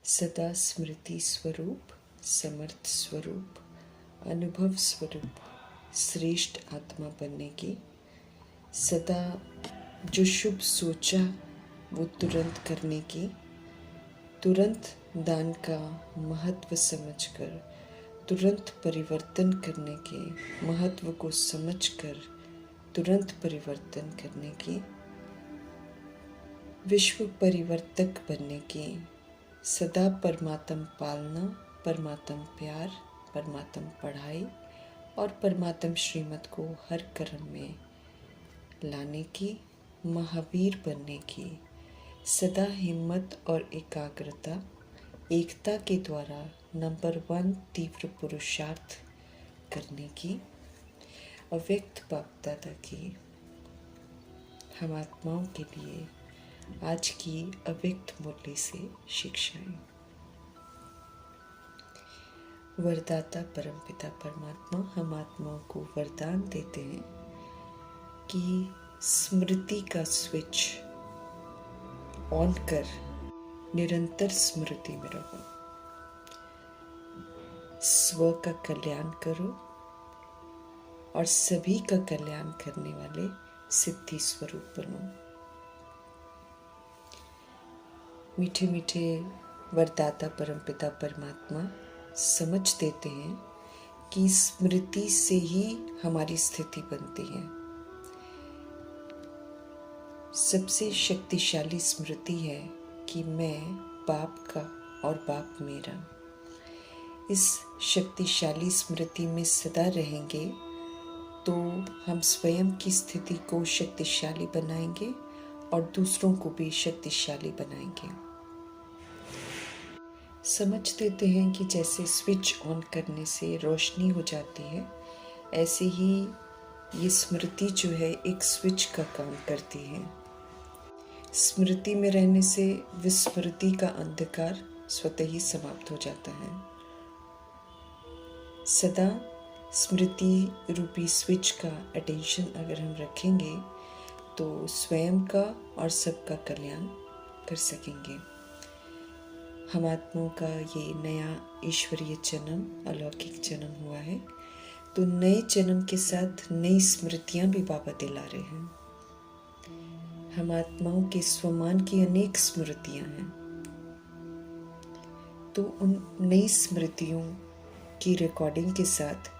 सदा स्मृति स्वरूप, समर्थ स्वरूप, अनुभव स्वरूप, श्रेष्ठ आत्मा बनने की, सदा जो शुभ सोचा वो तुरंत करने की, तुरंत दान का महत्व समझकर, तुरंत परिवर्तन करने के महत्व को समझकर तुरंत परिवर्तन करने की, विश्व परिवर्तक बनने की, सदा परमात्म पालना, परमात्म प्यार, परमात्म पढ़ाई और परमात्म श्रीमत को हर कर्म में लाने की, महावीर बनने की, सदा हिम्मत और एकाग्रता, एकता के द्वारा नंबर 1 तीव्र पुरुषार्थ करने की, अव्यक्त बाप दादा की हम आत्माओं के लिए आज की अव्यक्त मूल्य से शिक्षाएं। वरदाता परमपिता परमात्मा हम आत्माओं को वरदान देते हैं कि स्मृति का स्विच ऑन कर निरंतर स्मृति में रहो, स्व का कल्याण करो और सभी का कल्याण करने वाले सिद्धि स्वरूप बनो। मीठे मीठे वरदाता परमपिता परमात्मा समझ देते हैं कि स्मृति से ही हमारी स्थिति बनती है। सबसे शक्तिशाली स्मृति है कि मैं बाप का और बाप मेरा। इस शक्तिशाली स्मृति में सदा रहेंगे तो हम स्वयं की स्थिति को शक्तिशाली बनाएंगे और दूसरों को भी शक्तिशाली बनाएंगे। समझ देते हैं कि जैसे स्विच ऑन करने से रोशनी हो जाती है, ऐसे ही ये स्मृति जो है एक स्विच का काम करती है। स्मृति में रहने से विस्मृति का अंधकार स्वतः ही समाप्त हो जाता है। सदा स्मृति रूपी स्विच का अटेंशन अगर हम रखेंगे तो स्वयं का और सबका कल्याण कर सकेंगे। हम आत्माओं का ये नया ईश्वरीय जन्म, अलौकिक जन्म हुआ है, तो नए जन्म के साथ नई स्मृतियां भी बाबा दिला रहे हैं। हम आत्माओं के स्वमान की अनेक स्मृतियां हैं, तो उन नई स्मृतियों की रिकॉर्डिंग के साथ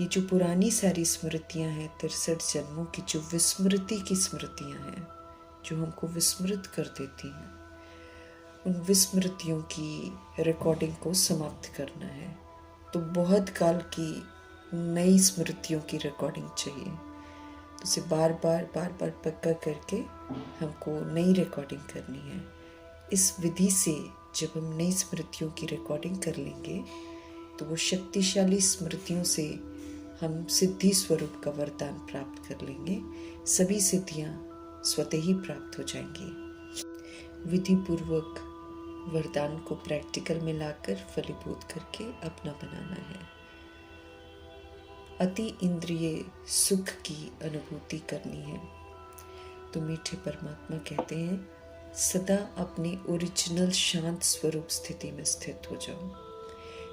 ये जो पुरानी सारी स्मृतियां हैं, 63 जन्मों की जो विस्मृति की स्मृतियां हैं, जो हमको विस्मृत कर देती हैं, उन विस्मृतियों की रिकॉर्डिंग को समाप्त करना है। तो बहुत काल की नई स्मृतियों की रिकॉर्डिंग चाहिए, तो उसे बार बार पक्का करके हमको नई रिकॉर्डिंग करनी है। इस विधि से जब हम नई स्मृतियों की रिकॉर्डिंग कर लेंगे तो वो शक्तिशाली स्मृतियों से हम सिद्धि स्वरूप का वरदान प्राप्त कर लेंगे। सभी सिद्धियां स्वतः ही प्राप्त हो जाएंगी। विधि पूर्वक वरदान को प्रैक्टिकल में लाकर फलीभूत करके अपना बनाना है। अति इंद्रिय सुख की अनुभूति करनी है। तो मीठे परमात्मा कहते हैं सदा अपने ओरिजिनल शांत स्वरूप स्थिति में स्थित हो जाओ,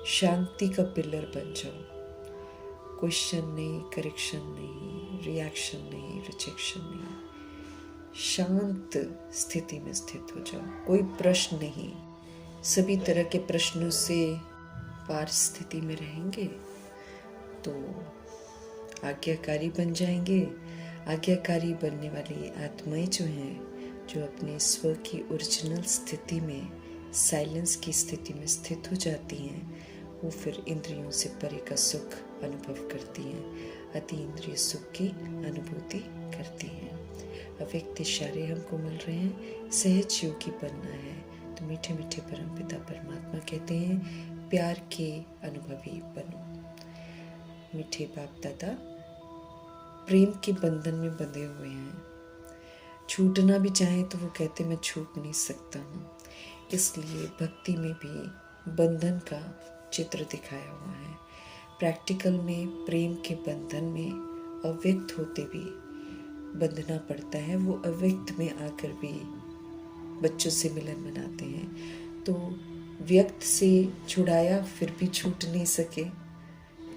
शांति का पिलर बन जाओ। क्वेश्चन नहीं, करेक्शन नहीं, रिएक्शन नहीं, रिजेक्शन नहीं, शांत स्थिति में स्थित हो जाओ। कोई प्रश्न नहीं, सभी तरह के प्रश्नों से पार स्थिति में रहेंगे तो आज्ञाकारी बन जाएंगे। आज्ञाकारी बनने वाली आत्माएं जो हैं, जो अपने स्व की ओरिजिनल स्थिति में, साइलेंस की स्थिति में स्थित हो जाती हैं, वो फिर इंद्रियों से परे का सुख अनुभव करती हैं, अति इंद्रिय सुख की अनुभूति करती हैं। अव्यक्त इशारे हमको मिल रहे हैं, सहज योगी बनना है। तो मीठे मीठे परमपिता परमात्मा कहते हैं प्यार के अनुभवी बनो। मीठे बाप दादा प्रेम के बंधन में बंधे हुए हैं, छूटना भी चाहे तो वो कहते मैं छूट नहीं सकता हूँ। इसलिए भक्ति में भी बंधन का चित्र दिखाया हुआ है। प्रैक्टिकल में प्रेम के बंधन में अव्यक्त होते भी बंधना पड़ता है। वो अव्यक्त में आकर भी बच्चों से मिलन मनाते हैं। तो व्यक्त से छुड़ाया फिर भी छूट नहीं सके।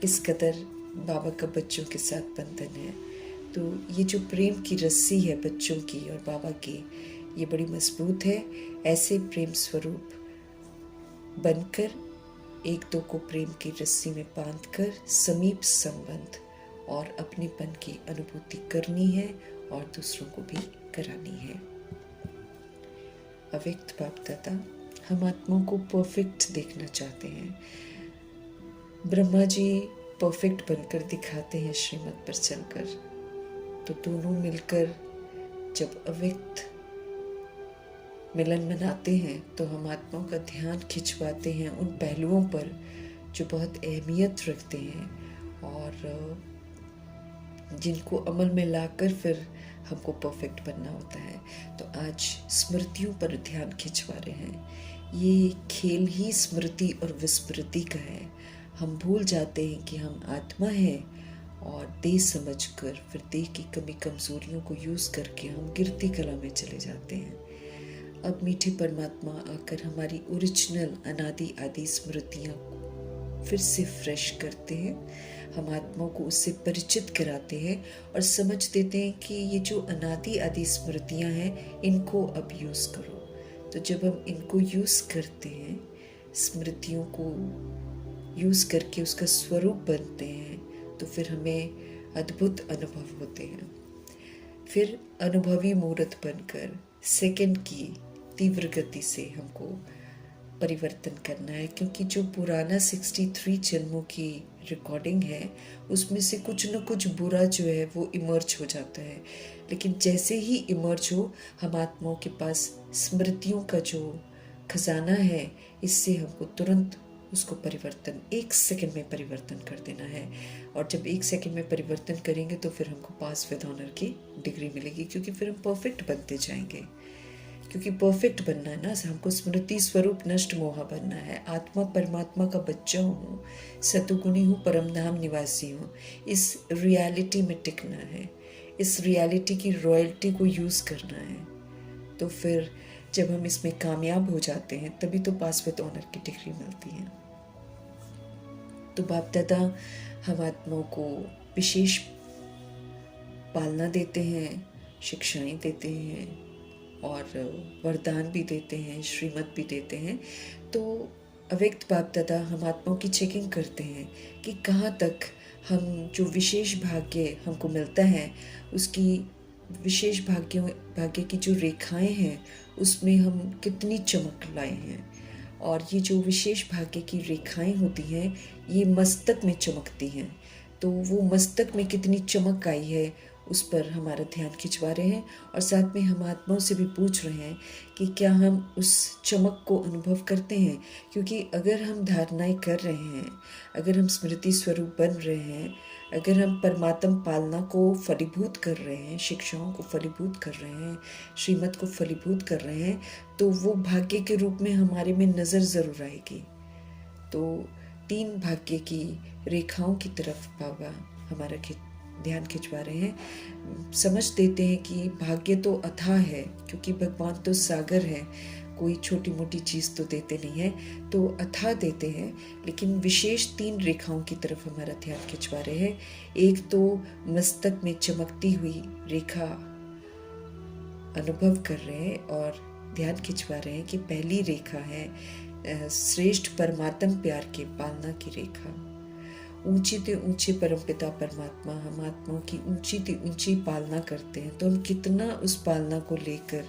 इस कदर बाबा का बच्चों के साथ बंधन है। तो ये जो प्रेम की रस्सी है बच्चों की और बाबा की, ये बड़ी मजबूत है। ऐसे प्रेम स्वरूप बनकर एक दो को प्रेम की रस्सी में बांधकर समीप संबंध और अपनेपन की अनुभूति करनी है और दूसरों को भी करानी है। अव्यक्त बाप दादा हम आत्माओं को परफेक्ट देखना चाहते हैं। ब्रह्मा जी परफेक्ट बनकर दिखाते हैं श्रीमत पर चलकर। तो दोनों मिलकर जब अव्यक्त मिलन मनाते हैं तो हम आत्माओं का ध्यान खिंचवाते हैं उन पहलुओं पर जो बहुत अहमियत रखते हैं और जिनको अमल में लाकर फिर हमको परफेक्ट बनना होता है। तो आज स्मृतियों पर ध्यान खिंचवा रहे हैं। ये खेल ही स्मृति और विस्मृति का है। हम भूल जाते हैं कि हम आत्मा हैं और देह समझकर फिर देह की कमी कमजोरियों को यूज करके हम गिरती कला में चले जाते हैं। अब मीठे परमात्मा आकर हमारी ओरिजिनल अनादि आदि स्मृतियाँ फिर से फ्रेश करते हैं। हम आत्माओं को उससे परिचित कराते हैं और समझ देते हैं कि ये जो अनादि आदि स्मृतियाँ हैं इनको अब यूज़ करो। तो जब हम इनको यूज़ करते हैं, स्मृतियों को यूज़ करके उसका स्वरूप बनते हैं, तो फिर हमें अद्भुत अनुभव होते हैं। फिर अनुभवी मूर्त बनकर सेकंड की तीव्र गति से हमको परिवर्तन करना है, क्योंकि जो पुराना 63 जन्मों की रिकॉर्डिंग है उसमें से कुछ न कुछ बुरा जो है वो इमर्ज हो जाता है। लेकिन जैसे ही इमर्ज हो, हम आत्माओं के पास स्मृतियों का जो खजाना है, इससे हमको तुरंत उसको परिवर्तन 1 सेकंड में परिवर्तन कर देना है। और जब 1 सेकंड में परिवर्तन करेंगे तो फिर हमको पास विद ऑनर की डिग्री मिलेगी, क्योंकि फिर हम परफेक्ट बनते जाएंगे। क्योंकि परफेक्ट बनना है ना, हमको स्मृति स्वरूप नष्ट मोहा बनना है। आत्मा परमात्मा का बच्चा हूँ, सतुगुणी हूँ, परमधाम निवासी हूँ। इस रियलिटी में टिकना है, इस रियलिटी की रॉयल्टी को यूज़ करना है। तो फिर जब हम इसमें कामयाब हो जाते हैं तभी तो पास विद ऑनर की डिग्री मिलती है। तो बाप दादा हम आत्माओं को विशेष पालना देते हैं, शिक्षाएं देते हैं और वरदान भी देते हैं, श्रीमत भी देते हैं। तो अव्यक्त बाप दादा हम आत्माओं की चेकिंग करते हैं कि कहाँ तक हम जो विशेष भाग्य हमको मिलता है उसकी विशेष भाग्य की जो रेखाएं हैं उसमें हम कितनी चमक लाए हैं। और ये जो विशेष भाग्य की रेखाएं होती हैं ये मस्तक में चमकती हैं। तो वो मस्तक में कितनी चमक आई है उस पर हमारा ध्यान खिंचवा रहे हैं और साथ में हम आत्माओं से भी पूछ रहे हैं कि क्या हम उस चमक को अनुभव करते हैं। क्योंकि अगर हम धारणाएं कर रहे हैं, अगर हम स्मृति स्वरूप बन रहे हैं, अगर हम परमात्म पालना को फलीभूत कर रहे हैं, शिक्षाओं को फलीभूत कर रहे हैं, श्रीमत को फलीभूत कर रहे हैं, तो वो भाग्य के रूप में हमारे में नज़र ज़रूर आएगी। तो 3 भाग्य की रेखाओं की तरफ बाबा हमारा ध्यान खिंचवा रहे हैं। समझ देते हैं कि भाग्य तो अथाह है, क्योंकि भगवान तो सागर है, कोई छोटी मोटी चीज़ तो देते नहीं है, तो अथाह देते हैं। लेकिन विशेष 3 रेखाओं की तरफ हमारा ध्यान खिंचवा रहे हैं। एक तो मस्तक में चमकती हुई रेखा अनुभव कर रहे हैं और ध्यान खिंचवा रहे हैं कि पहली रेखा है श्रेष्ठ परमात्म प्यार के पालना की रेखा। ऊंची ते ऊंचे परमपिता परमात्मा हम आत्माओं की ऊंची ते ऊंची पालना करते हैं। तो हम कितना उस पालना को लेकर,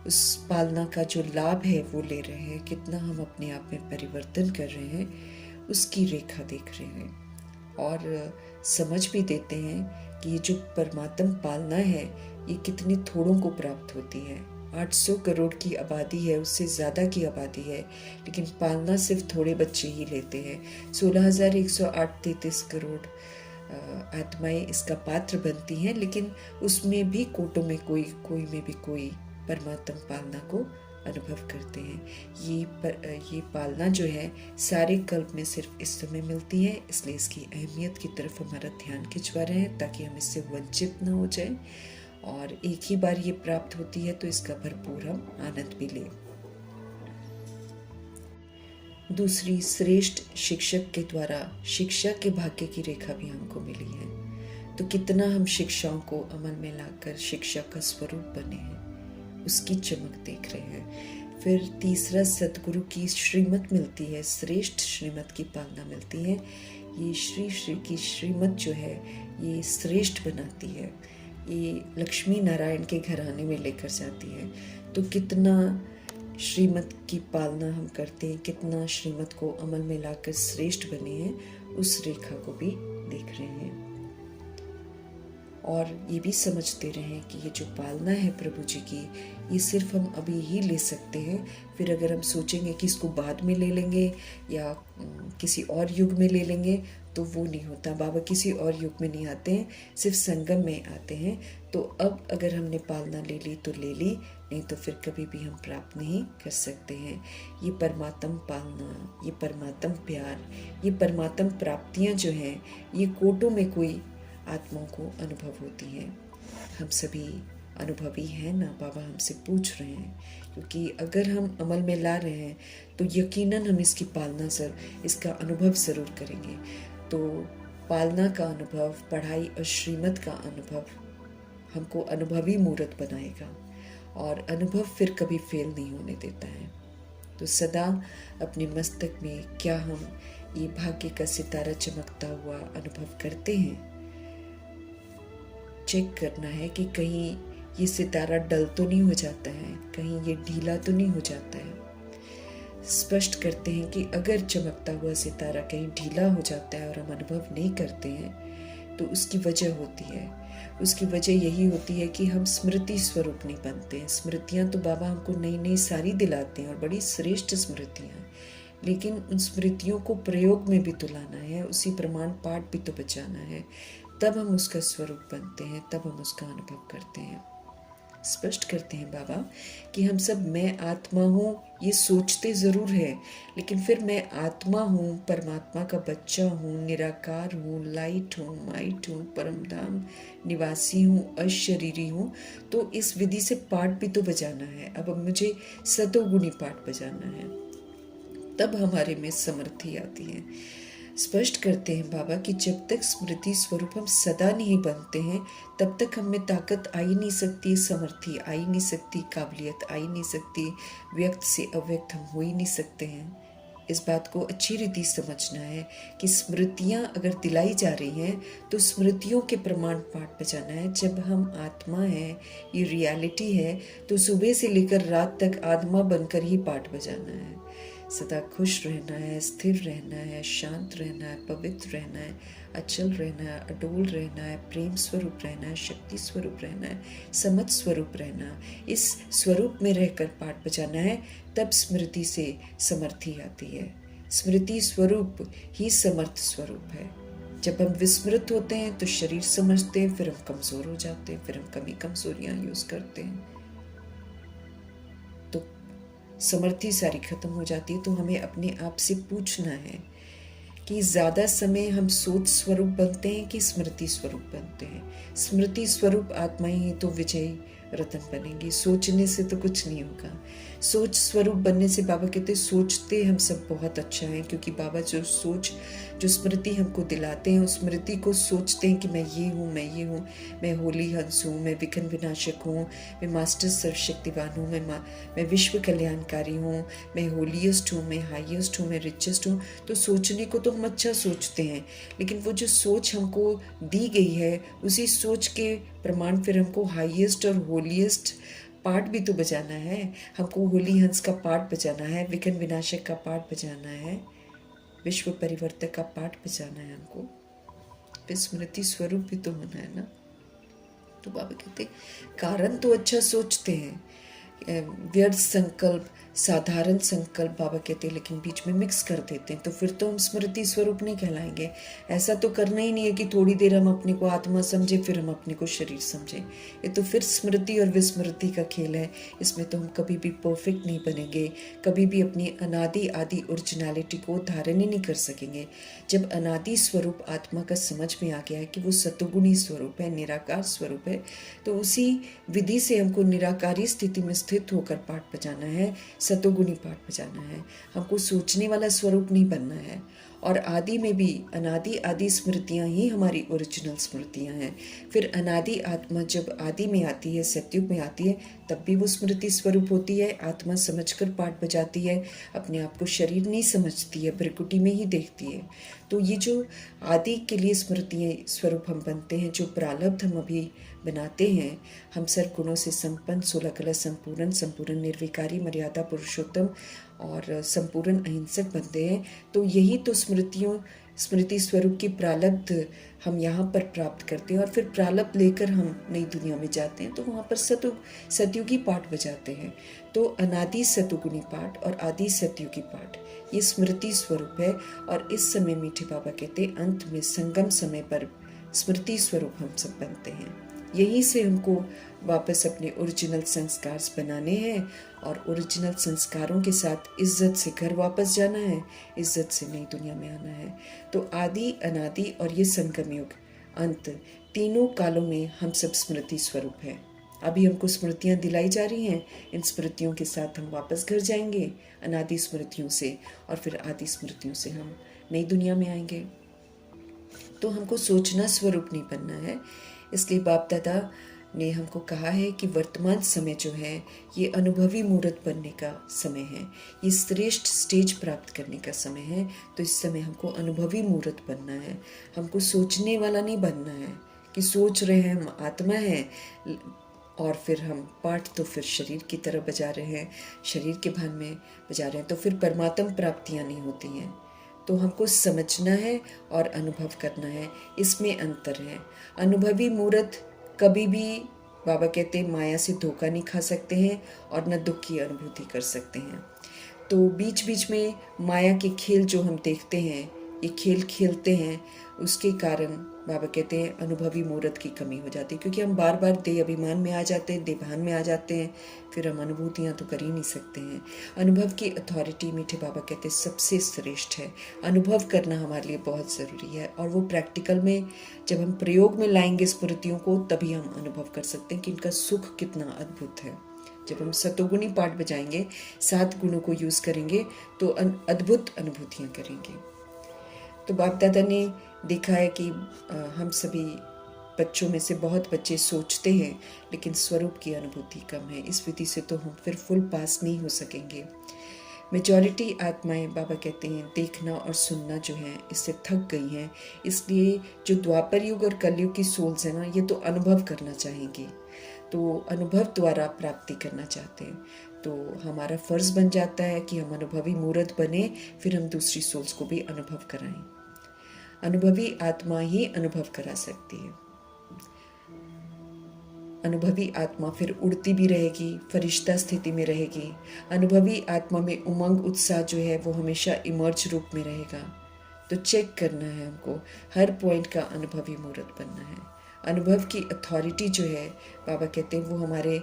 उस पालना का जो लाभ है वो ले रहे हैं, कितना हम अपने आप में परिवर्तन कर रहे हैं, उसकी रेखा देख रहे हैं। और समझ भी देते हैं कि ये जो परमात्म पालना है ये कितनी थोड़ों को प्राप्त होती है। 800 करोड़ की आबादी है, उससे ज़्यादा की आबादी है, लेकिन पालना सिर्फ थोड़े बच्चे ही लेते हैं। 16,108 करोड़ आत्माएं इसका पात्र बनती हैं, लेकिन उसमें भी कोटों में कोई में भी कोई परमात्म पालना को अनुभव करते हैं। ये पालना जो है सारे कल्प में सिर्फ इस समय मिलती है, इसलिए इसकी अहमियत की तरफ हमारा ध्यान खिंचवा रहे हैं ताकि हम इससे वंचित न हो जाएं। और एक ही बार ये प्राप्त होती है तो इसका भरपूर हम आनंद भी लें। दूसरी, श्रेष्ठ शिक्षक के द्वारा शिक्षा के भाग्य की रेखा भी हमको मिली है। तो कितना हम शिक्षाओं को अमल में लाकर शिक्षा का स्वरूप बने हैं, उसकी चमक देख रहे हैं। फिर तीसरा, सतगुरु की श्रीमत मिलती है, श्रेष्ठ श्रीमत की पालना मिलती है। ये श्री की श्रीमत जो है ये श्रेष्ठ बनाती है, ये लक्ष्मी नारायण के घराने में लेकर जाती है। तो कितना श्रीमत की पालना हम करते हैं, कितना श्रीमत को अमल में लाकर श्रेष्ठ बने हैं, उस रेखा को भी देख रहे हैं। और ये भी समझते रहें कि ये जो पालना है प्रभु जी की, ये सिर्फ हम अभी ही ले सकते हैं। फिर अगर हम सोचेंगे कि इसको बाद में ले लेंगे या किसी और युग में ले लेंगे, तो वो नहीं होता। बाबा किसी और युग में नहीं आते हैं, सिर्फ संगम में आते हैं। तो अब अगर हमने पालना ले ली तो ले ली, नहीं तो फिर कभी भी हम प्राप्त नहीं कर सकते हैं। ये परमात्म पालना, ये परमात्म प्यार, ये परमात्म प्राप्तियां जो हैं, ये कोटों में कोई आत्माओं को अनुभव होती हैं। हम सभी अनुभवी हैं ना, बाबा हमसे पूछ रहे हैं। क्योंकि अगर हम अमल में ला रहे हैं तो यकीनन हम इसकी पालना इसका अनुभव ज़रूर करेंगे। तो पालना का अनुभव, पढ़ाई और श्रीमत का अनुभव हमको अनुभवी मूर्त बनाएगा, और अनुभव फिर कभी फेल नहीं होने देता है। तो सदा अपने मस्तक में क्या हम ये भाग्य का सितारा चमकता हुआ अनुभव करते हैं, चेक करना है कि कहीं ये सितारा डल तो नहीं हो जाता है, कहीं ये ढीला तो नहीं हो जाता है। स्पष्ट करते हैं कि अगर चमकता हुआ सितारा कहीं ढीला हो जाता है और हम अनुभव नहीं करते हैं, तो उसकी वजह होती है। उसकी वजह यही होती है कि हम स्मृति स्वरूप नहीं बनते हैं। स्मृतियाँ तो बाबा हमको नई नई सारी दिलाते हैं, और बड़ी श्रेष्ठ स्मृतियाँ, लेकिन उन स्मृतियों को प्रयोग में भी तो लाना है, उसी प्रमाण पाठ भी तो बचाना है। तब हम उसका स्वरूप बनते हैं, तब हम उसका अनुभव करते हैं। स्पष्ट करते हैं बाबा कि हम सब मैं आत्मा हूँ ये सोचते ज़रूर है, लेकिन फिर मैं आत्मा हूँ, परमात्मा का बच्चा हूँ, निराकार हूँ, लाइट हूँ, माइट हूँ, परमधाम निवासी हूँ, अशरीरी हूँ। तो इस विधि से पाठ भी तो बजाना है। अब मुझे सतोगुणी पाठ बजाना है, तब हमारे में समर्थी आती है। स्पष्ट करते हैं बाबा कि जब तक स्मृति स्वरूप हम सदा नहीं बनते हैं, तब तक हम में ताकत आ ही नहीं सकती, समर्थी आ ही नहीं सकती, काबिलियत आ ही नहीं सकती, व्यक्त से अव्यक्त हम हो ही नहीं सकते हैं। इस बात को अच्छी रीति समझना है कि स्मृतियाँ अगर दिलाई जा रही हैं तो स्मृतियों के प्रमाण पाठ बजाना है। जब हम आत्मा हैं, ये रियलिटी है, तो सुबह से लेकर रात तक आत्मा बनकर ही पाठ बजाना है। सदा खुश रहना है, स्थिर रहना है, शांत रहना है, पवित्र रहना है, अचल रहना है, अडोल रहना है, प्रेम स्वरूप रहना है, शक्ति स्वरूप रहना है, समझ स्वरूप रहना। इस स्वरूप में रहकर पाठ बजाना है, तब स्मृति से समर्थी आती है। स्मृति स्वरूप ही समर्थ स्वरूप है। जब हम विस्मृत होते हैं तो शरीर समझते हैं, फिर हम कमज़ोर हो जाते हैं, फिर हम कमी कमज़ोरियाँ यूज़ करते हैं, तो समर्थी सारी खत्म हो जाती है। तो हमें अपने आप से पूछना है कि ज़्यादा समय हम सोच स्वरूप बनते हैं कि स्मृति स्वरूप बनते हैं। स्मृति स्वरूप आत्माएं ही तो विजयी रतन बनेंगी, सोचने से तो कुछ नहीं होगा। सोच स्वरूप बनने से बाबा कहते सोचते हम सब बहुत अच्छा है, क्योंकि बाबा जो स्मृति हमको दिलाते हैं, उस स्मृति को सोचते हैं कि मैं ये हूँ, मैं ये हूँ, मैं होली हंस हूँ, मैं विघ्न विनाशक हूँ, मैं मास्टर सर्वशक्तिवान हूँ, मैं विश्व कल्याणकारी हूँ, मैं होलीएस्ट हूँ, मैं हाईएस्ट हूँ, मैं रिचेस्ट हूँ। तो सोचने को तो हम अच्छा सोचते हैं, लेकिन वो जो सोच हमको दी गई है, उसी सोच के प्रमाण फिर हमको हाईएस्ट और होलीएस्ट पाठ भी तो बजाना है। हमको होली हंस का पाठ बजाना है, विघ्न विनाशक का पाठ बजाना है, विश्व परिवर्तक का पाठ बजाना है हमको। फिर स्मृति स्वरूप भी तो होना है ना। तो बाबा कहते कारण तो अच्छा सोचते हैं, व्यर्थ संकल्प, साधारण संकल्प बाबा कहते हैं, लेकिन बीच में मिक्स कर देते हैं, तो फिर तो हम स्मृति स्वरूप नहीं कहलाएंगे। ऐसा तो करना ही नहीं है कि थोड़ी देर हम अपने को आत्मा समझे, फिर हम अपने को शरीर समझें। ये तो फिर स्मृति और विस्मृति का खेल है। इसमें तो हम कभी भी परफेक्ट नहीं बनेंगे, कभी भी अपनी अनादि आदि ओरिजिनलिटी को धारण ही नहीं कर सकेंगे। जब अनादि स्वरूप आत्मा का समझ में आ गया है कि वो सतोगुणी स्वरूप है, निराकार स्वरूप है, तो उसी विधि से हमको निराकारी स्थिति में स्थित होकर पाठ बजाना है। सतोगुणी पाठ बजाना है, हमको सोचने वाला स्वरूप नहीं बनना है। और आदि में भी अनादि आदि स्मृतियाँ ही हमारी ओरिजिनल स्मृतियाँ हैं। फिर अनादि आत्मा जब आदि में आती है, सतयुग में आती है, तब भी वो स्मृति स्वरूप होती है। आत्मा समझकर पाठ बजाती है, अपने आप को शरीर नहीं समझती है, प्रकृति में ही देखती है। तो ये जो आदि के लिए स्मृतियाँ स्वरूप हम बनते हैं, जो प्रारब्ध हम अभी बनाते हैं, हम सर्वगुणों से संपन्न, 16 कला संपूर्ण, संपूर्ण निर्विकारी, मर्यादा पुरुषोत्तम और संपूर्ण अहिंसक बनते हैं। तो यही तो स्मृति स्वरूप की प्रारब्ध हम यहाँ पर प्राप्त करते हैं और फिर प्रारब्ध लेकर हम नई दुनिया में जाते हैं, तो वहाँ पर सतयुगी पाठ बजाते हैं। तो अनादि सतुगुणी पाठ और आदि सतयुगी पाठ ये स्मृति स्वरूप है। और इस समय मीठे बाबा कहते अंत में संगम समय पर स्मृति स्वरूप हम सब बनते हैं। यहीं से हमको वापस अपने ओरिजिनल संस्कार बनाने हैं और ओरिजिनल संस्कारों के साथ इज्जत से घर वापस जाना है, इज्जत से नई दुनिया में आना है। तो आदि, अनादि और ये संगम युग, अंत, तीनों कालों में हम सब स्मृति स्वरूप हैं। अभी हमको स्मृतियाँ दिलाई जा रही हैं, इन स्मृतियों के साथ हम वापस घर जाएंगे, अनादि स्मृतियों से, और फिर आदि स्मृतियों से हम नई दुनिया में आएंगे। तो हमको सोचना स्वरूप नहीं बनना है। इसलिए बाप दादा ने हमको कहा है कि वर्तमान समय जो है ये अनुभवी मूर्त बनने का समय है, ये श्रेष्ठ स्टेज प्राप्त करने का समय है। तो इस समय हमको अनुभवी मूर्त बनना है, हमको सोचने वाला नहीं बनना है कि सोच रहे हैं हम आत्मा हैं और फिर हम पाठ तो फिर शरीर की तरह बजा रहे हैं, शरीर के भान में बजा रहे हैं, तो फिर परमात्म प्राप्तियाँ नहीं होती हैं। तो हमको समझना है और अनुभव करना है, इसमें अंतर है। अनुभवी मूर्त कभी भी बाबा कहते हैं माया से धोखा नहीं खा सकते हैं और न दुख की अनुभूति कर सकते हैं। तो बीच बीच में माया के खेल जो हम देखते हैं, ये खेल खेलते हैं, उसके कारण बाबा कहते हैं अनुभवी मूर्त की कमी हो जाती है, क्योंकि हम बार बार देह अभिमान में आ जाते हैं, देहभान में आ जाते हैं, फिर हम अनुभूतियाँ तो कर ही नहीं सकते हैं। अनुभव की अथॉरिटी मीठे बाबा कहते हैं सबसे श्रेष्ठ है। अनुभव करना हमारे लिए बहुत ज़रूरी है और वो प्रैक्टिकल में जब हम प्रयोग में लाएंगे स्मृतियों को, तभी हम अनुभव कर सकते हैं कि इनका सुख कितना अद्भुत है। जब हम सतोगुणी पाठ बजाएंगे, 7 गुणों को यूज़ करेंगे, तो अद्भुत अनुभूतियाँ करेंगे। तो बाप दादा ने देखा है कि हम सभी बच्चों में से बहुत बच्चे सोचते हैं लेकिन स्वरूप की अनुभूति कम है। इस विधि से तो हम फिर फुल पास नहीं हो सकेंगे। मेजॉरिटी आत्माएं बाबा कहते हैं देखना और सुनना जो है इससे थक गई हैं, इसलिए जो द्वापर युग और कलयुग की सोल्स है ना, ये तो अनुभव करना चाहेंगी, तो अनुभव द्वारा प्राप्ति करना चाहते हैं। तो हमारा फर्ज बन जाता है कि हम अनुभवी मूर्त बने, फिर हम दूसरी सोल्स को भी अनुभव कराएं। अनुभवी आत्मा ही अनुभव करा सकती है। अनुभवी आत्मा फिर उड़ती भी रहेगी, फरिश्ता स्थिति में रहेगी। अनुभवी आत्मा में उमंग उत्साह जो है वो हमेशा इमर्ज रूप में रहेगा। तो चेक करना है हमको, हर पॉइंट का अनुभवी मूर्त बनना है। अनुभव की अथॉरिटी जो है बाबा कहते हैं वो हमारे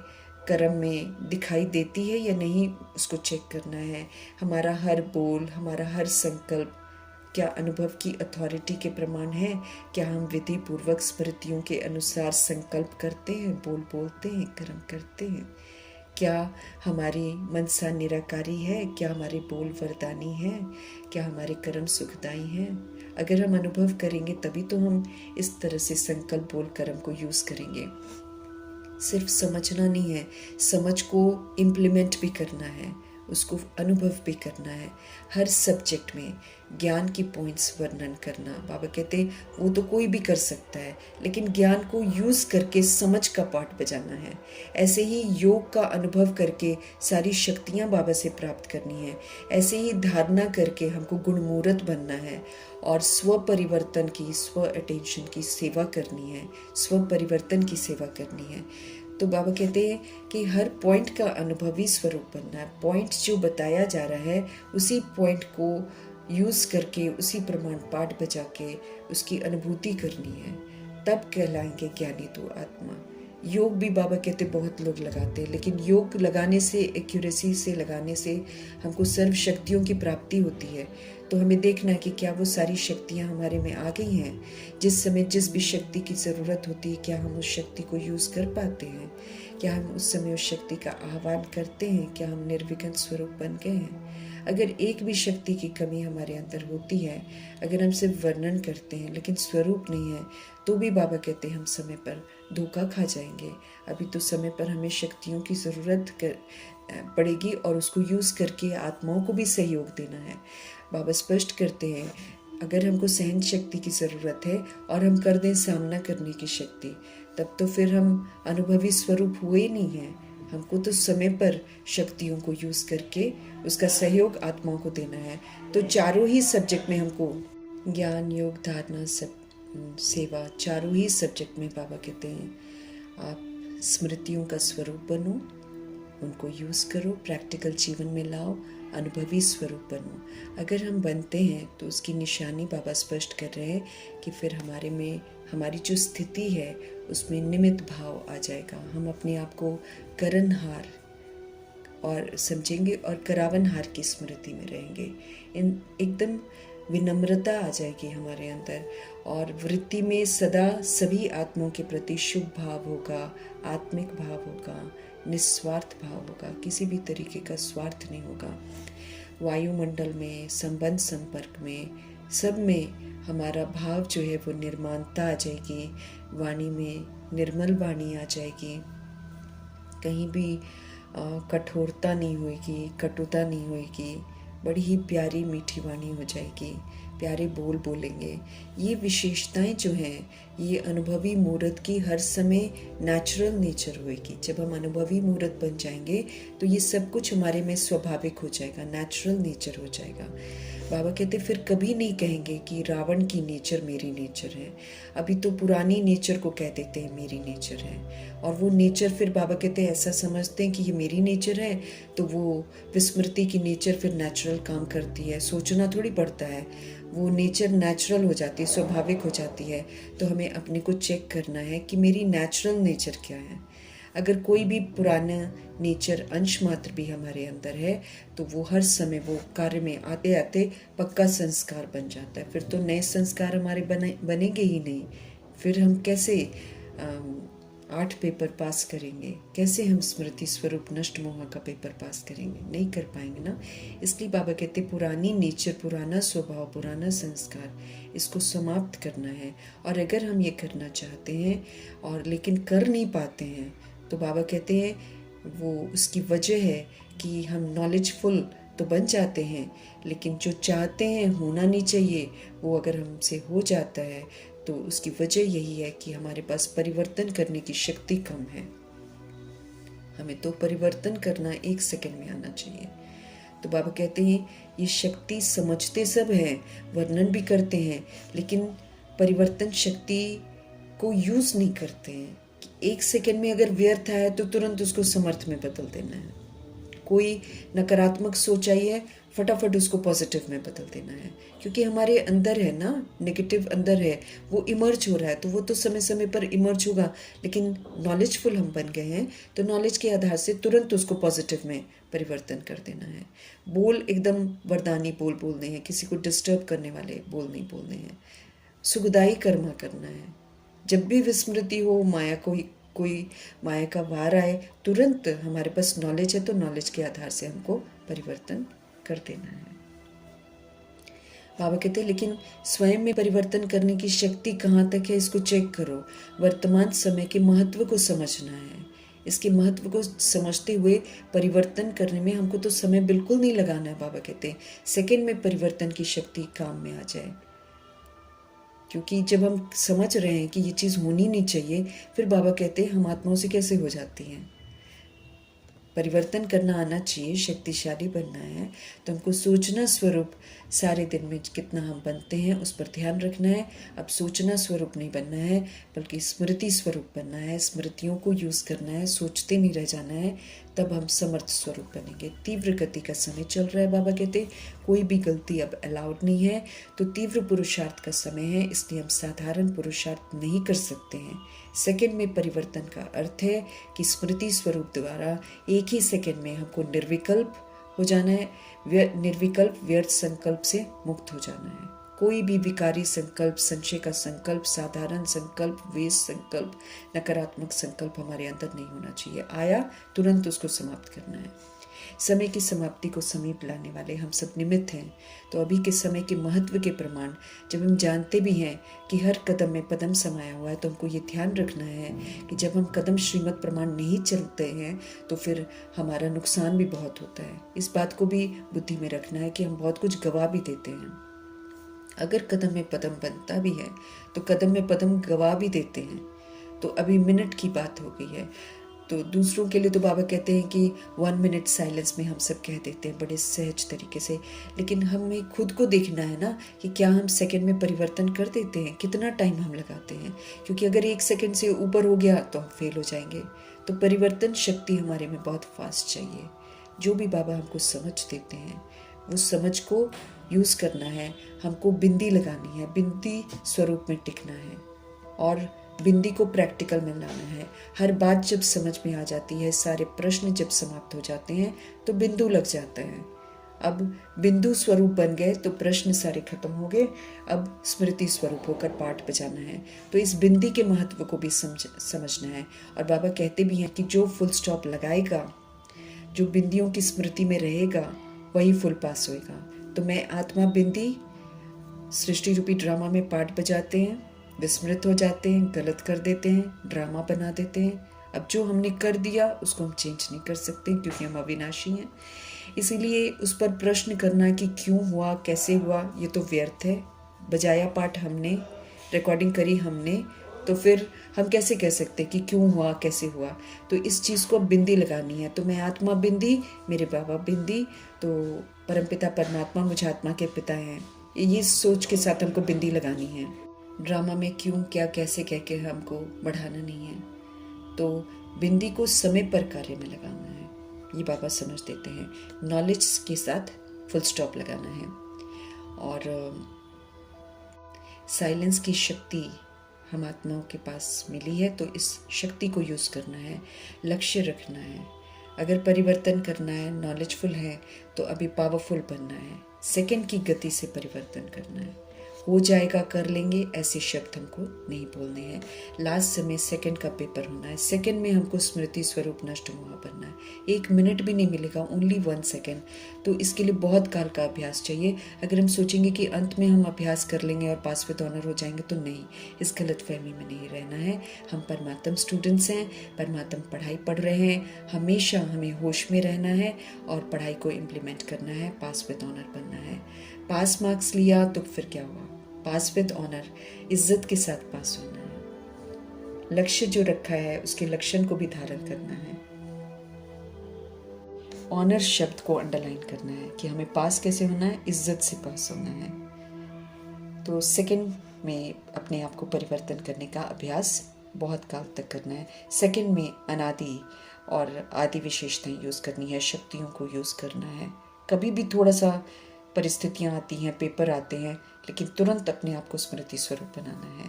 कर्म में दिखाई देती है या नहीं, उसको चेक करना है। हमारा हर बोल, हमारा हर संकल्प क्या अनुभव की अथॉरिटी के प्रमाण है? क्या हम विधि पूर्वक स्मृतियों के अनुसार संकल्प करते हैं, बोलते हैं, कर्म करते हैं? क्या हमारी मनसा निराकारी है? क्या हमारे बोल वरदानी है? क्या हमारे कर्म सुखदाई हैं? अगर हम अनुभव करेंगे तभी तो हम इस तरह से संकल्प बोल कर्म को यूज़ करेंगे। सिर्फ समझना नहीं है, समझ को इम्प्लीमेंट भी करना है, उसको अनुभव भी करना है। हर सब्जेक्ट में ज्ञान की पॉइंट्स वर्णन करना, बाबा कहते हैं वो तो कोई भी कर सकता है, लेकिन ज्ञान को यूज़ करके समझ का पाठ बजाना है। ऐसे ही योग का अनुभव करके सारी शक्तियाँ बाबा से प्राप्त करनी है। ऐसे ही धारणा करके हमको गुणमूर्त बनना है और स्व परिवर्तन की, स्व अटेंशन की सेवा करनी है, स्व परिवर्तन की सेवा करनी है। तो बाबा कहते हैं कि हर पॉइंट का अनुभवी स्वरूप बनना है। पॉइंट जो बताया जा रहा है उसी पॉइंट को यूज़ करके, उसी प्रमाण पाठ बजा के उसकी अनुभूति करनी है, तब कहलाएंगे ज्ञानी तो आत्मा। योग भी बाबा कहते बहुत लोग लगाते हैं, लेकिन योग लगाने से, एक्यूरेसी से लगाने से हमको सर्व शक्तियों की प्राप्ति होती है। तो हमें देखना है कि क्या वो सारी शक्तियाँ हमारे में आ गई हैं। जिस समय जिस भी शक्ति की ज़रूरत होती है, क्या हम उस शक्ति को यूज़ कर पाते हैं? क्या हम उस समय उस शक्ति का आह्वान करते हैं? क्या हम निर्विघ्न स्वरूप बन गए हैं? अगर एक भी शक्ति की कमी हमारे अंदर होती है, अगर हम सिर्फ वर्णन करते हैं लेकिन स्वरूप नहीं है, तो भी बाबा कहते हैं हम समय पर धोखा खा जाएंगे। अभी तो समय पर हमें शक्तियों की ज़रूरत पड़ेगी और उसको यूज़ करके आत्माओं को भी सहयोग देना है। बाबा स्पष्ट करते हैं, अगर हमको सहन शक्ति की ज़रूरत है और हम कर दें सामना करने की शक्ति, तब तो फिर हम अनुभवी स्वरूप हुए ही नहीं हैं। हमको तो समय पर शक्तियों को यूज़ करके उसका सहयोग आत्माओं को देना है। तो चारों ही सब्जेक्ट में हमको ज्ञान, योग, धारणा, सेवा, चारों ही सब्जेक्ट में बाबा कहते हैं आप स्मृतियों का स्वरूप बनो, उनको यूज़ करो, प्रैक्टिकल जीवन में लाओ, अनुभवी स्वरूप बनो। अगर हम बनते हैं तो उसकी निशानी बाबा स्पष्ट कर रहे हैं कि फिर हमारे में हमारी जो स्थिति है उसमें निमित्त भाव आ जाएगा। हम अपने आप को करनहार और समझेंगे और करावनहार की स्मृति में रहेंगे। एकदम विनम्रता आ जाएगी हमारे अंदर और वृत्ति में सदा सभी आत्माओं के प्रति शुभ भाव होगा, आत्मिक भाव होगा, निस्वार्थ भाव होगा, किसी भी तरीके का स्वार्थ नहीं होगा। वायुमंडल में, संबंध संपर्क में, सब में हमारा भाव जो है वो निर्माणता आ जाएगी। वाणी में निर्मल वाणी आ जाएगी, कहीं भी कठोरता नहीं होएगी, कटुता नहीं होएगी, बड़ी ही प्यारी मीठी वाणी हो जाएगी, प्यारे बोल बोलेंगे। ये विशेषताएं जो हैं ये अनुभवी मूर्त की हर समय नेचुरल नेचर होएगी। जब हम अनुभवी मूर्त बन जाएंगे तो ये सब कुछ हमारे में स्वाभाविक हो जाएगा, नेचुरल नेचर हो जाएगा। बाबा कहते फिर कभी नहीं कहेंगे कि रावण की नेचर मेरी नेचर है। अभी तो पुरानी नेचर को कह देते हैं मेरी नेचर है, और वो नेचर फिर बाबा कहते हैं ऐसा समझते हैं कि ये मेरी नेचर है, तो वो विस्मृति की नेचर फिर नेचुरल काम करती है, सोचना थोड़ी पड़ता है, वो नेचर नेचुरल हो जाती है, स्वाभाविक हो जाती है। तो हमें अपने को चेक करना है कि मेरी नेचुरल नेचर क्या है। अगर कोई भी पुराना नेचर अंश मात्र भी हमारे अंदर है तो वो हर समय वो कार्य में आते आते पक्का संस्कार बन जाता है। फिर तो नए संस्कार हमारे बनेंगे ही नहीं। फिर हम कैसे 8 पेपर पास करेंगे, कैसे हम स्मृति स्वरूप नष्ट मोह का पेपर पास करेंगे? नहीं कर पाएंगे ना। इसलिए बाबा कहते पुरानी नेचर, पुराना स्वभाव, पुराना संस्कार, इसको समाप्त करना है। और अगर हम ये करना चाहते हैं और लेकिन कर नहीं पाते हैं तो बाबा कहते हैं वो उसकी वजह है कि हम नॉलेजफुल तो बन जाते हैं, लेकिन जो चाहते हैं होना नहीं चाहिए वो अगर हमसे हो जाता है तो उसकी वजह यही है कि हमारे पास परिवर्तन करने की शक्ति कम है। हमें तो परिवर्तन करना 1 सेकंड में आना चाहिए। तो बाबा कहते हैं ये शक्ति समझते सब हैं, वर्णन भी करते हैं, लेकिन परिवर्तन शक्ति को यूज़ नहीं करते हैं। 1 सेकंड में अगर व्यर्थ आया तो तुरंत उसको समर्थ में बदल देना है। कोई नकारात्मक सोच आई है, फटाफट उसको पॉजिटिव में बदल देना है, क्योंकि हमारे अंदर है ना, नेगेटिव अंदर है, वो इमर्ज हो रहा है, तो वो तो समय समय पर इमर्ज होगा। लेकिन नॉलेजफुल हम बन गए हैं तो नॉलेज के आधार से तुरंत उसको पॉजिटिव में परिवर्तन कर देना है। बोल एकदम वरदानी बोल बोलने हैं, किसी को डिस्टर्ब करने वाले बोल नहीं बोलने हैं, सुखदायी कर्म करना है। जब भी विस्मृति हो, माया कोई माया का वार आए, तुरंत हमारे पास नॉलेज है तो नॉलेज के आधार से हमको परिवर्तन कर देना है। बाबा कहते हैं लेकिन स्वयं में परिवर्तन करने की शक्ति कहाँ तक है, इसको चेक करो। वर्तमान समय के महत्व को समझना है। इसके महत्व को समझते हुए परिवर्तन करने में हमको तो समय बिल्कुल नहीं लगाना है। बाबा कहते हैं सेकंड में परिवर्तन की शक्ति काम में आ जाए, क्योंकि जब हम समझ रहे हैं कि ये चीज़ होनी नहीं चाहिए, फिर बाबा कहते हैं हम आत्माओं से कैसे हो जाती हैं। परिवर्तन करना आना चाहिए, शक्तिशाली बनना है तो हमको सोचना स्वरूप सारे दिन में कितना हम बनते हैं उस पर ध्यान रखना है। अब सोचना स्वरूप नहीं बनना है बल्कि स्मृति स्वरूप बनना है, स्मृतियों को यूज़ करना है, सोचते नहीं रह जाना है, तब हम समर्थ स्वरूप बनेंगे। तीव्र गति का समय चल रहा है, बाबा कहते कोई भी गलती अब अलाउड नहीं है, तो तीव्र पुरुषार्थ का समय है, इसलिए हम साधारण पुरुषार्थ नहीं कर सकते हैं। सेकंड में परिवर्तन का अर्थ है कि स्मृति स्वरूप द्वारा 1 ही सेकंड में हमको निर्विकल्प हो जाना है, निर्विकल्प व्यर्थ संकल्प से मुक्त हो जाना है। कोई भी विकारी संकल्प, संशय का संकल्प, साधारण संकल्प, वेस्ट संकल्प, नकारात्मक संकल्प हमारे अंदर नहीं होना चाहिए। आया तुरंत उसको समाप्त करना है। समय की समाप्ति को समीप लाने वाले हम सब निमित्त हैं। तो अभी के समय के महत्व के प्रमाण जब हम जानते भी हैं कि हर कदम में पदम समाया हुआ है, तो हमको ये ध्यान रखना है कि जब हम कदम श्रीमत प्रमाण नहीं चलते हैं तो फिर हमारा नुकसान भी बहुत होता है। इस बात को भी बुद्धि में रखना है कि हम बहुत कुछ गवा भी देते हैं। अगर कदम में पदम बनता भी है तो कदम में पदम गवा भी देते हैं। तो अभी मिनट की बात हो गई है, तो दूसरों के लिए तो बाबा कहते हैं कि 1 मिनट साइलेंस में हम सब कह देते हैं बड़े सहज तरीके से, लेकिन हमें खुद को देखना है ना कि क्या हम सेकंड में परिवर्तन कर देते हैं, कितना टाइम हम लगाते हैं। क्योंकि अगर 1 सेकंड से ऊपर हो गया तो हम फेल हो जाएंगे। तो परिवर्तन शक्ति हमारे में बहुत फास्ट चाहिए। जो भी बाबा हमको समझ देते हैं वो समझ को यूज़ करना है। हमको बिंदी लगानी है, बिंदी स्वरूप में टिकना है और बिंदी को प्रैक्टिकल में लाना है। हर बात जब समझ में आ जाती है, सारे प्रश्न जब समाप्त हो जाते हैं तो बिंदु लग जाता है। अब बिंदु स्वरूप बन गए तो प्रश्न सारे खत्म हो गए। अब स्मृति स्वरूप होकर पाठ बजाना है। तो इस बिंदी के महत्व को भी समझना है। और बाबा कहते भी हैं कि जो फुल स्टॉप लगाएगा, जो बिंदियों की स्मृति में रहेगा, वही फुल पास होएगा। तो मैं आत्मा बिंदी सृष्टि रूपी ड्रामा में पाठ बजाते हैं, विस्मृत हो जाते हैं, गलत कर देते हैं, ड्रामा बना देते हैं। अब जो हमने कर दिया उसको हम चेंज नहीं कर सकते क्योंकि हम अविनाशी हैं। इसीलिए उस पर प्रश्न करना कि क्यों हुआ, कैसे हुआ, ये तो व्यर्थ है। बजाया पाठ हमने, रिकॉर्डिंग करी हमने, तो फिर हम कैसे कह सकते कि क्यों हुआ, कैसे हुआ। तो इस चीज़ को बिंदी लगानी है। तो मैं आत्मा बिंदी, मेरे बाबा बिंदी, तो परमपिता परमात्मा मुझे आत्मा के पिता हैं। ये सोच के साथ हमको बिंदी लगानी है। ड्रामा में क्यों, क्या, कैसे कह के हमको बढ़ाना नहीं है। तो बिंदी को समय पर कार्य में लगाना है, ये बाबा समझ देते हैं। नॉलेज के साथ फुल स्टॉप लगाना है। और साइलेंस की शक्ति हम आत्माओं के पास मिली है, तो इस शक्ति को यूज़ करना है, लक्ष्य रखना है। अगर परिवर्तन करना है, नॉलेजफुल है, तो अभी पावरफुल बनना है। सेकंड की गति से परिवर्तन करना है। हो जाएगा, कर लेंगे, ऐसे शब्द हमको नहीं बोलने हैं। लास्ट समय सेकंड का पेपर होना है। सेकंड में हमको स्मृति स्वरूप नष्ट मोह बनना है। 1 मिनट भी नहीं मिलेगा, ओनली 1 सेकंड। तो इसके लिए बहुत काल का अभ्यास चाहिए। अगर हम सोचेंगे कि अंत में हम अभ्यास कर लेंगे और पास विद ऑनर हो जाएंगे, तो नहीं, इस गलत फहमी में नहीं रहना है। हम परमात्म स्टूडेंट्स हैं, परमात्म पढ़ाई पढ़ रहे हैं। हमेशा हमें होश में रहना है और पढ़ाई को इम्प्लीमेंट करना है, पास विद ऑनर बनना है। पास मार्क्स लिया तो फिर क्या हुआ, पास विद ऑनर, इज्जत के साथ पास होना है। लक्ष्य जो रखा है उसके लक्षण को भी धारण करना है। ऑनर शब्द को अंडरलाइन करना है कि हमें पास कैसे होना है, इज्जत से पास होना है। तो सेकंड में अपने आप को परिवर्तन करने का अभ्यास बहुत काल तक करना है। सेकंड में अनादि और आदि विशेषताएं यूज़ करनी है, शक्तियों को यूज़ करना है। कभी भी थोड़ा सा परिस्थितियां आती हैं, पेपर आते हैं, लेकिन तुरंत अपने आप को स्मृति स्वरूप बनाना है।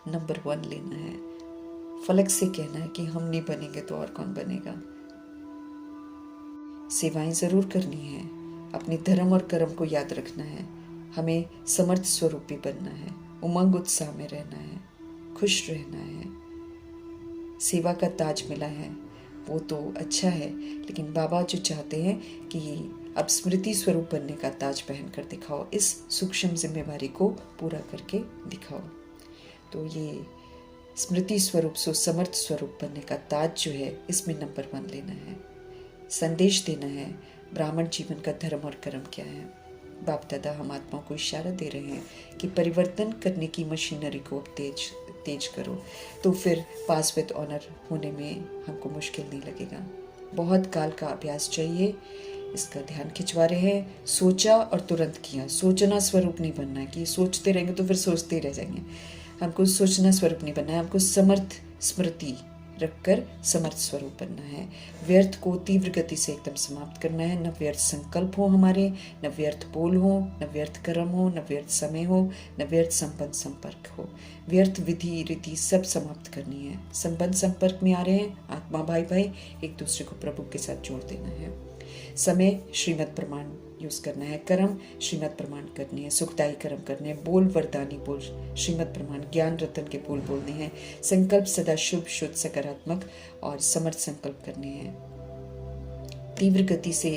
नंबर 1 लेना है। फलक से कहना है कि हम नहीं बनेंगे तो और कौन बनेगा। सेवाएं जरूर करनी है, अपने धर्म और कर्म को याद रखना है। हमें समर्थ स्वरूप भी बनना है, उमंग उत्साह में रहना है, खुश रहना है। सेवा का ताज मिला है वो तो अच्छा है, लेकिन बाबा जो चाहते हैं कि अब स्मृति स्वरूप बनने का ताज पहन कर दिखाओ, इस सूक्ष्म जिम्मेवारी को पूरा करके दिखाओ। तो ये स्मृति स्वरूप समर्थ स्वरूप बनने का ताज जो है, इसमें नंबर 1 लेना है। संदेश देना है ब्राह्मण जीवन का धर्म और कर्म क्या है। बाप दादा हम आत्मा को इशारा दे रहे हैं कि परिवर्तन करने की मशीनरी को तेज करो, तो फिर पास विद ऑनर होने में हमको मुश्किल नहीं लगेगा। बहुत काल का अभ्यास चाहिए, इसका ध्यान खिंचवा रहे हैं। सोचा और तुरंत किया। सोचना स्वरूप नहीं बनना है कि सोचते रहेंगे तो फिर सोचते ही रह जाएंगे। हमको सोचना स्वरूप नहीं बनना है, हमको समर्थ स्मृति रखकर समर्थ स्वरूप बनना है। व्यर्थ को तीव्र गति से एकदम समाप्त करना है। न व्यर्थ संकल्प हो हमारे, न व्यर्थ बोल हो, न व्यर्थ कर्म हो, न व्यर्थ समय हो, न व्यर्थ संबंध संपर्क हो। व्यर्थ विधि रीति सब समाप्त करनी है। संबंध संपर्क में आ रहे हैं, आत्मा भाई भाई एक दूसरे को प्रभु के साथ जोड़ देना है। समय श्रीमद् प्रमाण यूज करना है। कर्म श्रीमत प्रमाण करनी है, सुखदायी कर्म करने हैं, बोल वरदानी बोल श्रीमत प्रमाण, ज्ञान रतन के बोल बोलने हैं, संकल्प सदा शुभ शुद्ध सकारात्मक और समर्थ संकल्प करने हैं। तीव्र गति से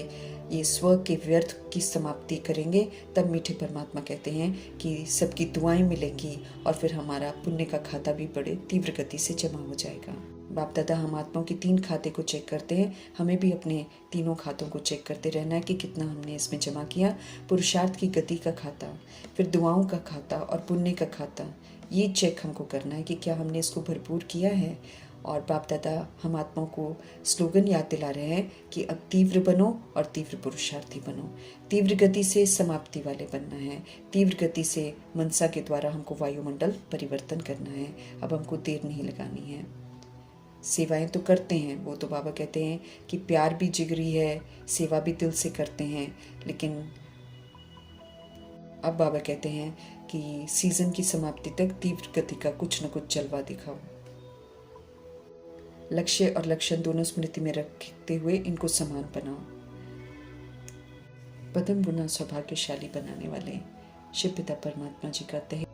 ये स्व के व्यर्थ की समाप्ति करेंगे, तब मीठे परमात्मा कहते हैं कि सबकी दुआएं मिलेंगी और फिर हमारा पुण्य का खाता भी बड़े तीव्र गति से जमा हो जाएगा। बाप दादा हम आत्माओं की 3 खाते को चेक करते हैं, हमें भी अपने तीनों खातों को चेक करते रहना है कि कितना हमने इसमें जमा किया। पुरुषार्थ की गति का खाता, फिर दुआओं का खाता और पुण्य का खाता, ये चेक हमको करना है कि क्या हमने इसको भरपूर किया है। और बाप दादा हम आत्माओं को स्लोगन याद दिला रहे हैं कि अब तीव्र बनो और तीव्र पुरुषार्थी बनो। तीव्र गति से समाप्ति वाले बनना है, तीव्र गति से मनसा के द्वारा हमको वायुमंडल परिवर्तन करना है। अब हमको देर नहीं लगानी है। सेवाएं तो करते हैं, वो तो बाबा कहते हैं कि प्यार भी जिगरी है, सेवा भी दिल से करते हैं, लेकिन अब बाबा कहते हैं कि सीजन की समाप्ति तक तीव्र गति का कुछ न कुछ जलवा दिखाओ। लक्ष्य और लक्षण दोनों स्मृति में रखते हुए इनको समान बनाओ। पदम गुना सौभाग्यशाली बनाने वाले शिव पिता परमात्मा जी का तहे